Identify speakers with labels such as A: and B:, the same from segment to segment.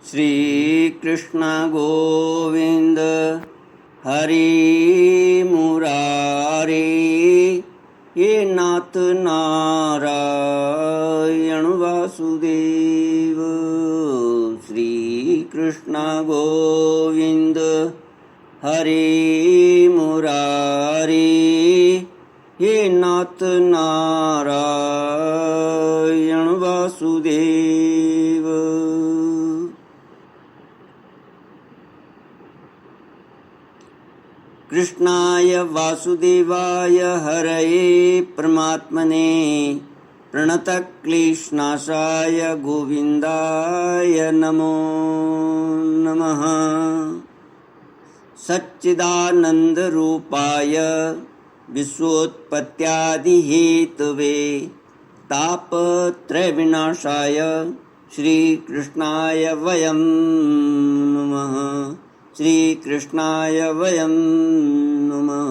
A: श्री कृष्ण गोविंद हरि मुरारी, ये नाथ नारायण वासुदेव। श्री कृष्ण गोविंद हरि मुरारी, ये नाथ नारायण वासुदेव। कृष्णाय वासुदेवाय हरये परमात्मने प्रणतक्लेशनाशाय गोविन्दाय नमो नमः। सच्चिदानन्दरूपाय विश्वोत्पत्त्यादिहेतवे तापत्रयविनाशाय श्रीकृष्णाय वयं नमः। श्री कृष्णाय वयं नमः।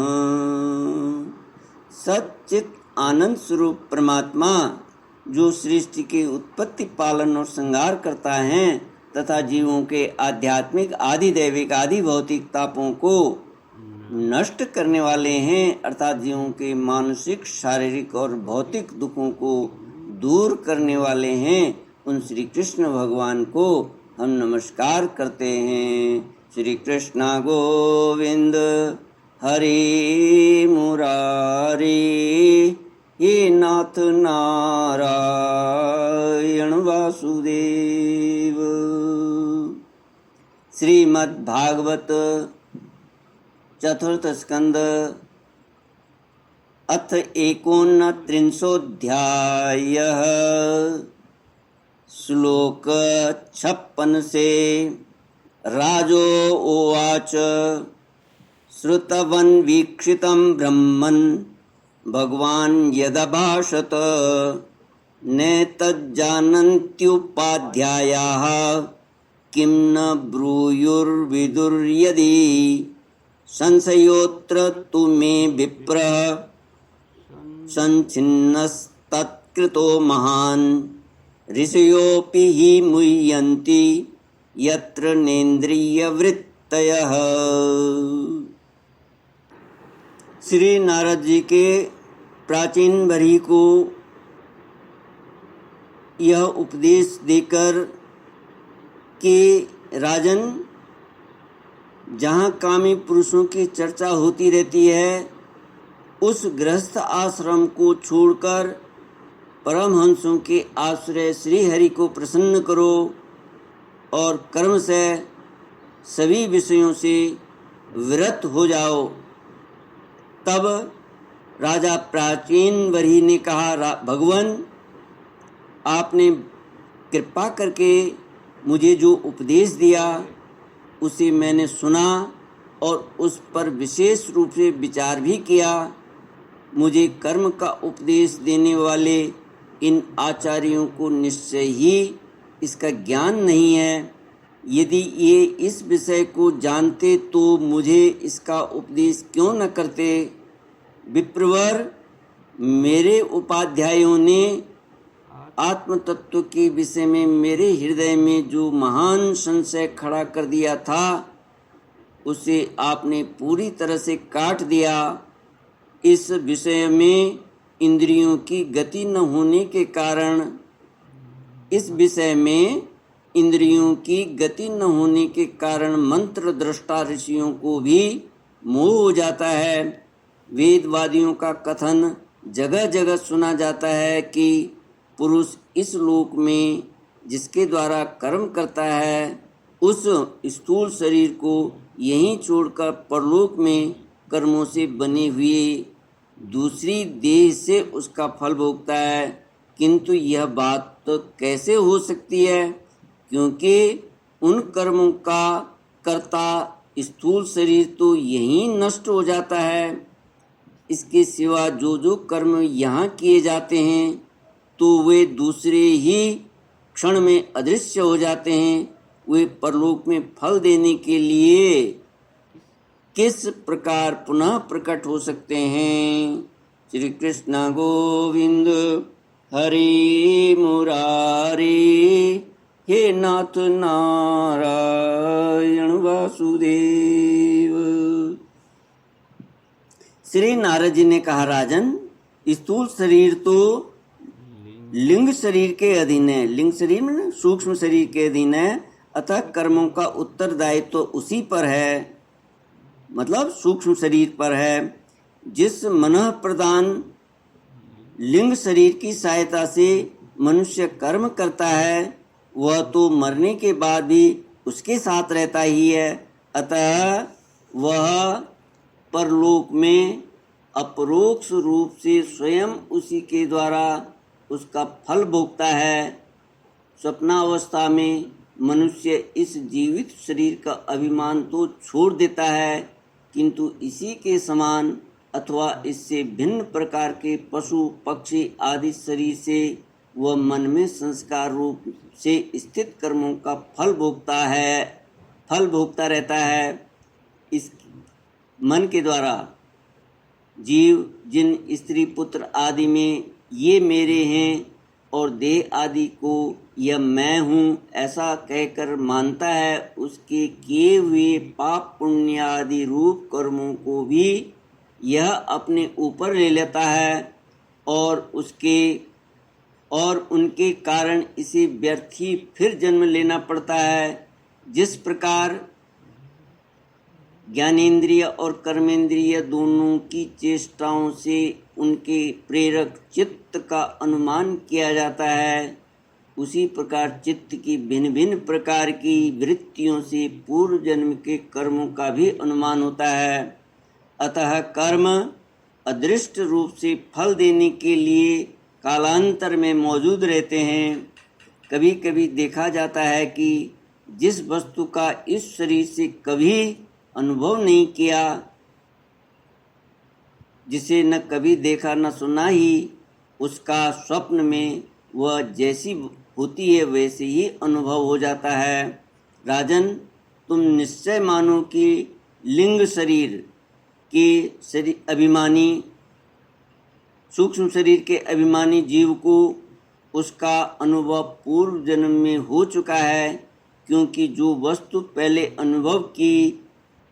A: सच्चित आनंद स्वरूप परमात्मा जो सृष्टि के उत्पत्ति, पालन और संहार करता है तथा जीवों के आध्यात्मिक, आदि दैविक, आदि भौतिक तापों को नष्ट करने वाले हैं, अर्थात जीवों के मानसिक, शारीरिक और भौतिक दुखों को दूर करने वाले हैं, उन श्री कृष्ण भगवान को हम नमस्कार करते हैं। श्री कृष्ण गोविंद हरि मुरारी, ये नाथ नारायण वासुदेव। श्रीमद् भागवत चतुर्थ स्कंद अथ 39 श्लोक 56 से। राजो उवाच श्रुतवन् वीक्षितं ब्रह्मन् भगवान् यदभाषत नैतज्जानन्त्युपाध्यायाः किं न ब्रूयुर्विदुर्यदि संशयोऽत्र तु मे विप्रः संच्छिन्नस्तत्कृतो महान् ऋषयोऽपि हि मुह्यन्ति यत्र नेन्द्रियवृत्तयः। श्री नारद जी के प्राचीन बरही को यह उपदेश देकर कि राजन, जहाँ कामी पुरुषों की चर्चा होती रहती है, उस गृहस्थ आश्रम को छोड़कर परमहंसों के आश्रय श्री हरि को प्रसन्न करो और कर्म से सभी विषयों से विरत हो जाओ। तब राजा प्राचीन बरही ने कहा, भगवान, आपने कृपा करके मुझे जो उपदेश दिया उसे मैंने सुना और उस पर विशेष रूप से विचार भी किया। मुझे कर्म का उपदेश देने वाले इन आचार्यों को निश्चय ही इसका ज्ञान नहीं है। यदि ये इस विषय को जानते तो मुझे इसका उपदेश क्यों न करते। विप्रवर, मेरे उपाध्यायों ने आत्म तत्व के विषय में मेरे हृदय में जो महान संशय खड़ा कर दिया था उसे आपने पूरी तरह से काट दिया। इस विषय में इंद्रियों की गति न होने के कारण मंत्र दृष्टा ऋषियों को भी मोह हो जाता है। वेदवादियों का कथन जगह जगह सुना जाता है कि पुरुष इस लोक में जिसके द्वारा कर्म करता है उस स्थूल शरीर को यहीं छोड़कर परलोक में कर्मों से बने हुए दूसरी देह से उसका फल भोगता है। किंतु यह बात तो कैसे हो सकती है, क्योंकि उन कर्मों का कर्ता स्थूल शरीर तो यहीं नष्ट हो जाता है। इसके सिवा जो जो कर्म यहाँ किए जाते हैं तो वे दूसरे ही क्षण में अदृश्य हो जाते हैं। वे परलोक में फल देने के लिए किस प्रकार पुनः प्रकट हो सकते हैं। श्री कृष्ण गोविंद हरि मुरारी, हे नाथ नारायण वासुदेव। श्री नारद जी ने कहा, राजन, स्थूल शरीर तो लिंग शरीर के अधीन है। लिंग शरीर में सूक्ष्म शरीर के अधीन है, अतः कर्मों का उत्तरदायित्व तो उसी पर है, मतलब सूक्ष्म शरीर पर है। जिस मनः प्रधान लिंग शरीर की सहायता से मनुष्य कर्म करता है, वह तो मरने के बाद भी उसके साथ रहता ही है, अतः वह परलोक में अपरोक्ष रूप से स्वयं उसी के द्वारा उसका फल भोगता है। स्वप्नावस्था में मनुष्य इस जीवित शरीर का अभिमान तो छोड़ देता है, किंतु इसी के समान अथवा इससे भिन्न प्रकार के पशु पक्षी आदि शरीर से वह मन में संस्कार रूप से स्थित कर्मों का फल भोगता रहता है। इस मन के द्वारा जीव जिन स्त्री पुत्र आदि में ये मेरे हैं और देह आदि को यह मैं हूँ ऐसा कहकर मानता है, उसके किए हुए पाप पुण्य आदि रूप कर्मों को भी यह अपने ऊपर ले लेता है और उनके कारण इसे व्यर्थ ही फिर जन्म लेना पड़ता है। जिस प्रकार ज्ञानेंद्रिय और कर्मेंद्रिय दोनों की चेष्टाओं से उनके प्रेरक चित्त का अनुमान किया जाता है, उसी प्रकार चित्त की भिन्न भिन्न प्रकार की वृत्तियों से पूर्व जन्म के कर्मों का भी अनुमान होता है। अतः कर्म अदृष्ट रूप से फल देने के लिए कालांतर में मौजूद रहते हैं। कभी कभी देखा जाता है कि जिस वस्तु का इस शरीर से कभी अनुभव नहीं किया, जिसे न कभी देखा न सुना ही, उसका स्वप्न में वह जैसी होती है वैसे ही अनुभव हो जाता है। राजन, तुम निश्चय मानो कि लिंग शरीर के अभिमानी सूक्ष्म शरीर के अभिमानी जीव को उसका अनुभव पूर्व जन्म में हो चुका है, क्योंकि जो वस्तु पहले अनुभव की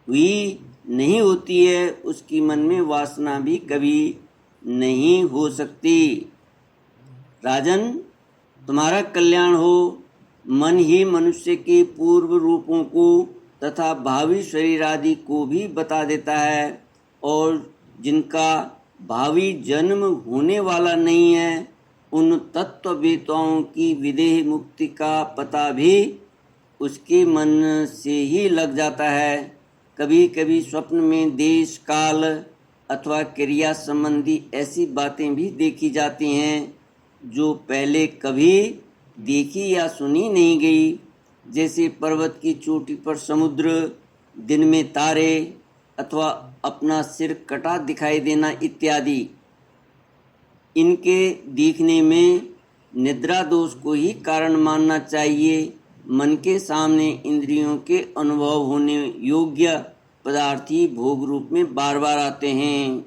A: हुई नहीं होती है उसकी मन में वासना भी कभी नहीं हो सकती। राजन, तुम्हारा कल्याण हो। मन ही मनुष्य के पूर्व रूपों को तथा भावी शरीर आदि को भी बता देता है, और जिनका भावी जन्म होने वाला नहीं है उन तत्ववेताओं की विदेह मुक्ति का पता भी उसके मन से ही लग जाता है। कभी कभी स्वप्न में देश काल अथवा क्रिया संबंधी ऐसी बातें भी देखी जाती हैं जो पहले कभी देखी या सुनी नहीं गई, जैसे पर्वत की चोटी पर समुद्र, दिन में तारे अथवा अपना सिर कटा दिखाई देना इत्यादि। इनके दिखने में निद्रा दोष को ही कारण मानना चाहिए। मन के सामने इंद्रियों के अनुभव होने योग्य पदार्थ ही भोग रूप में बार बार आते हैं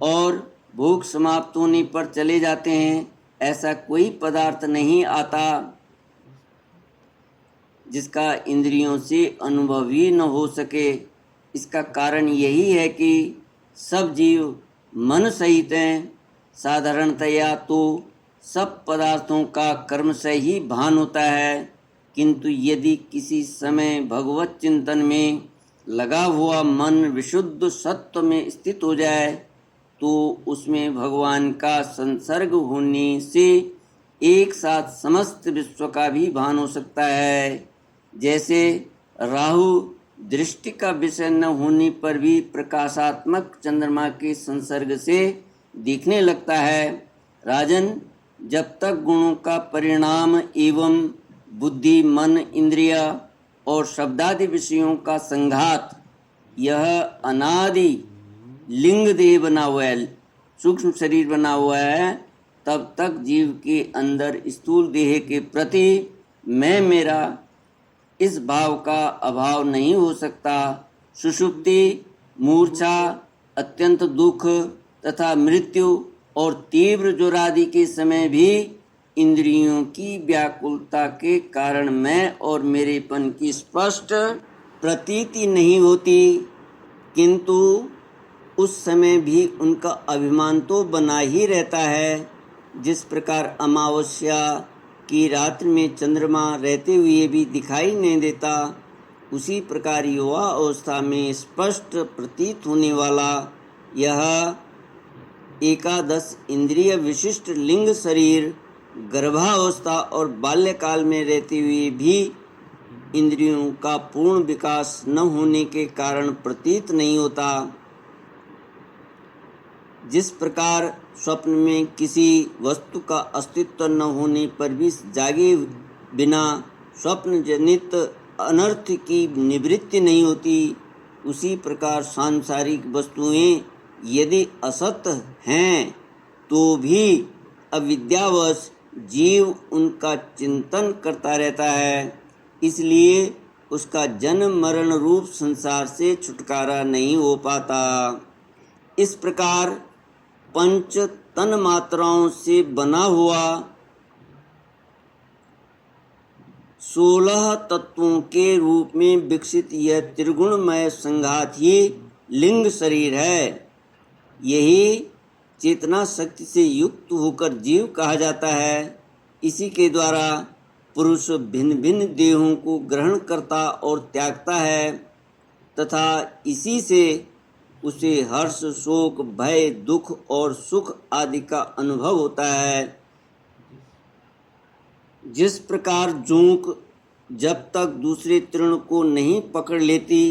A: और भोग समाप्त होने पर चले जाते हैं। ऐसा कोई पदार्थ नहीं आता जिसका इंद्रियों से अनुभव ही न हो सके। इसका कारण यही है कि सब जीव मन सहित हैं। साधारणतया तो सब पदार्थों का कर्म से ही भान होता है, किंतु यदि किसी समय भगवत चिंतन में लगा हुआ मन विशुद्ध सत्व में स्थित हो जाए तो उसमें भगवान का संसर्ग होने से एक साथ समस्त विश्व का भी भान हो सकता है। जैसे राहु दृष्टि का विषय न होने पर भी प्रकाशात्मक चंद्रमा के संसर्ग से दिखने लगता है। राजन, जब तक गुणों का परिणाम एवं बुद्धि, मन, इंद्रिया और शब्दादि विषयों का संघात यह अनादि लिंग देह बना हुआ है, सूक्ष्म शरीर बना हुआ है, तब तक जीव के अंदर स्थूल देह के प्रति मैं मेरा इस भाव का अभाव नहीं हो सकता। सुषुप्ति, मूर्छा, अत्यंत दुख तथा मृत्यु और तीव्र ज्वर आदि के समय भी इंद्रियों की व्याकुलता के कारण मैं और मेरेपन की स्पष्ट प्रतीति नहीं होती, किंतु उस समय भी उनका अभिमान तो बना ही रहता है। जिस प्रकार अमावस्या की रात्रि में चंद्रमा रहते हुए भी दिखाई नहीं देता, उसी प्रकार युवा अवस्था में स्पष्ट प्रतीत होने वाला यह एकादश इंद्रिय विशिष्ट लिंग शरीर गर्भावस्था और बाल्यकाल में रहते हुए भी इंद्रियों का पूर्ण विकास न होने के कारण प्रतीत नहीं होता। जिस प्रकार स्वप्न में किसी वस्तु का अस्तित्व न होने पर भी जागे बिना स्वप्न जनित अनर्थ की निवृत्ति नहीं होती, उसी प्रकार सांसारिक वस्तुएं यदि असत हैं तो भी अविद्यावश जीव उनका चिंतन करता रहता है, इसलिए उसका जन्म मरण रूप संसार से छुटकारा नहीं हो पाता। इस प्रकार पंच तन मात्राओं से बना हुआ 16 तत्वों के रूप में विकसित यह त्रिगुणमय संघात ही लिंग शरीर है। यही चेतना शक्ति से युक्त होकर जीव कहा जाता है। इसी के द्वारा पुरुष भिन्न भिन्न देहों को ग्रहण करता और त्यागता है तथा इसी से उसे हर्ष, शोक, भय, दुख और सुख आदि का अनुभव होता है। जिस प्रकार जोंक जब तक दूसरे तृण को नहीं पकड़ लेती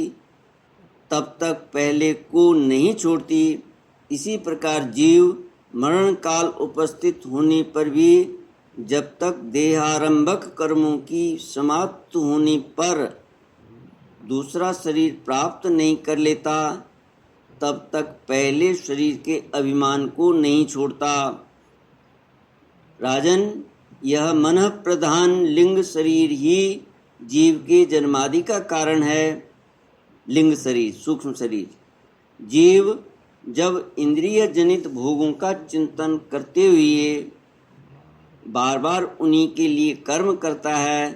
A: तब तक पहले को नहीं छोड़ती, इसी प्रकार जीव मरण काल उपस्थित होने पर भी जब तक देहारंभक कर्मों की समाप्त होने पर दूसरा शरीर प्राप्त नहीं कर लेता, तब तक पहले शरीर के अभिमान को नहीं छोड़ता। राजन, यह मन प्रधान लिंग शरीर ही जीव के जन्मादि का कारण है। लिंग शरीर, सूक्ष्म शरीर। जीव जब इंद्रिय जनित भोगों का चिंतन करते हुए बार बार उन्हीं के लिए कर्म करता है,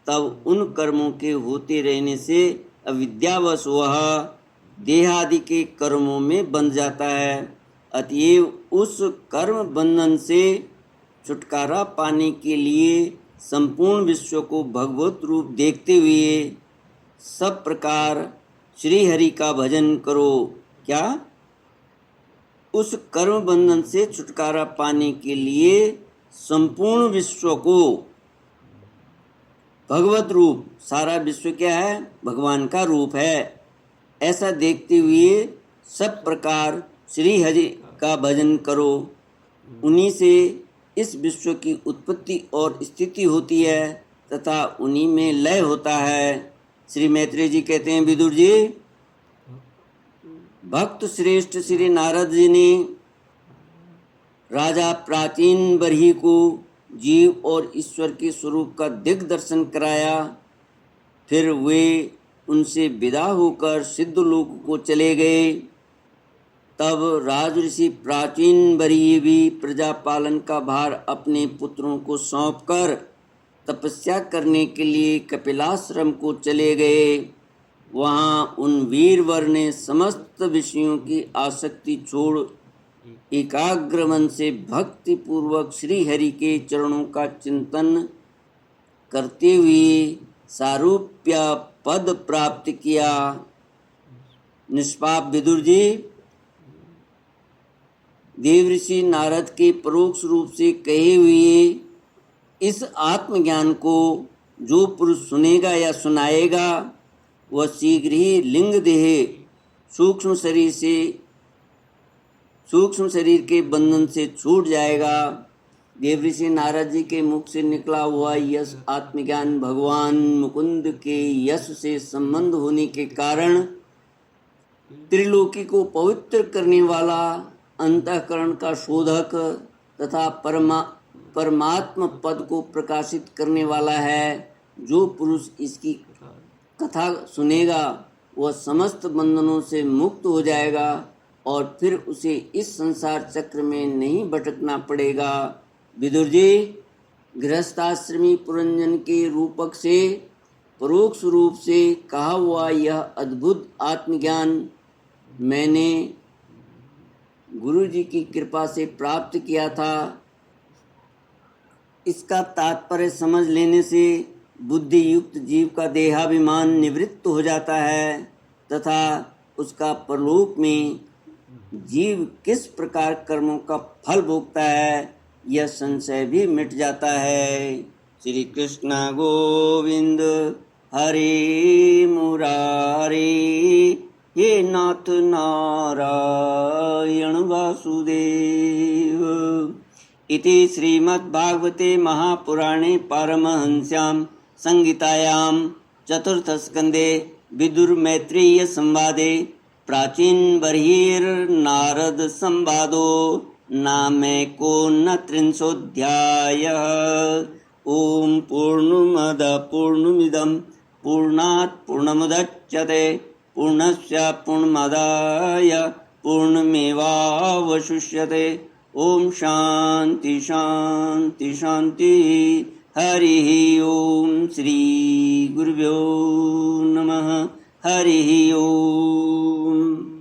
A: तब उन कर्मों के होते रहने से अविद्यावश वह देहादि के कर्मों में बंध जाता है। अतएव उस कर्म बंधन से छुटकारा पाने के लिए संपूर्ण विश्व को भगवत रूप देखते हुए सब प्रकार श्री हरि का भजन करो। क्या? उस कर्म बंधन से छुटकारा पाने के लिए संपूर्ण विश्व को भगवत रूप, सारा विश्व क्या है? भगवान का रूप है। ऐसा देखते हुए सब प्रकार श्री हरि का भजन करो। उन्हीं से इस विश्व की उत्पत्ति और स्थिति होती है तथा उन्हीं में लय होता है। श्री मैत्रेय जी कहते हैं, विदुर जी, भक्त श्रेष्ठ श्री नारद जी ने राजा प्राचीन बरही को जीव और ईश्वर के स्वरूप का दिग्दर्शन कराया। फिर वे उनसे विदा होकर सिद्ध लोक को चले गए। तब राजऋषि प्राचीन बरही भी प्रजा पालन का भार अपने पुत्रों को सौंपकर तपस्या करने के लिए कपिलाश्रम को चले गए। वहाँ उन वीरवर ने समस्त विषयों की आसक्ति छोड़ एकाग्र मन से भक्ति पूर्वक श्री हरि के चरणों का चिंतन करते हुए सारूप्य पद प्राप्त किया। निष्पाप विदुर जी, देवऋषि नारद के परोक्ष रूप से कहे हुए इस आत्मज्ञान को जो पुरुष सुनेगा या सुनाएगा वह शीघ्र ही लिंग देह सूक्ष्म शरीर के बंधन से छूट जाएगा। देवऋषि नारद जी के मुख से निकला हुआ यश आत्मज्ञान भगवान मुकुंद के यश से संबंध होने के कारण त्रिलोकी को पवित्र करने वाला, अंतःकरण का शोधक तथा परमात्म पद को प्रकाशित करने वाला है। जो पुरुष इसकी कथा सुनेगा वह समस्त बंधनों से मुक्त हो जाएगा और फिर उसे इस संसार चक्र में नहीं भटकना पड़ेगा। विदुर जी, गृहस्थाश्रमी पुरंजन के रूपक से परोक्ष रूप से कहा हुआ यह अद्भुत आत्मज्ञान मैंने गुरु जी की कृपा से प्राप्त किया था। इसका तात्पर्य समझ लेने से बुद्धि युक्त जीव का देहाभिमान निवृत्त हो जाता है तथा उसका परलोक में जीव किस प्रकार कर्मों का फल भोगता है यह संशय भी मिट जाता है। श्री कृष्ण गोविंद हरे मुरारे हे नाथ नारायण वासुदेव। इति श्रीमद्भागवते महापुराणे पारमहंस्यां संहितायां चतुर्थस्कन्धे विदुरमैत्रेयी संवादे प्राचीनबर्हिर्नारद संवादो नामैकोनत्रिंशोऽध्यायः। ओम पूर्णमद पूर्णमिदं पूर्णात् पूर्णमुदच्यते पूर्णस्य पूर्णमादाय पूर्णमेवावशिष्यते। ओम शांति शांति शांति। हरि ओम श्री गुरुभ्यो नमः। हरि ओम।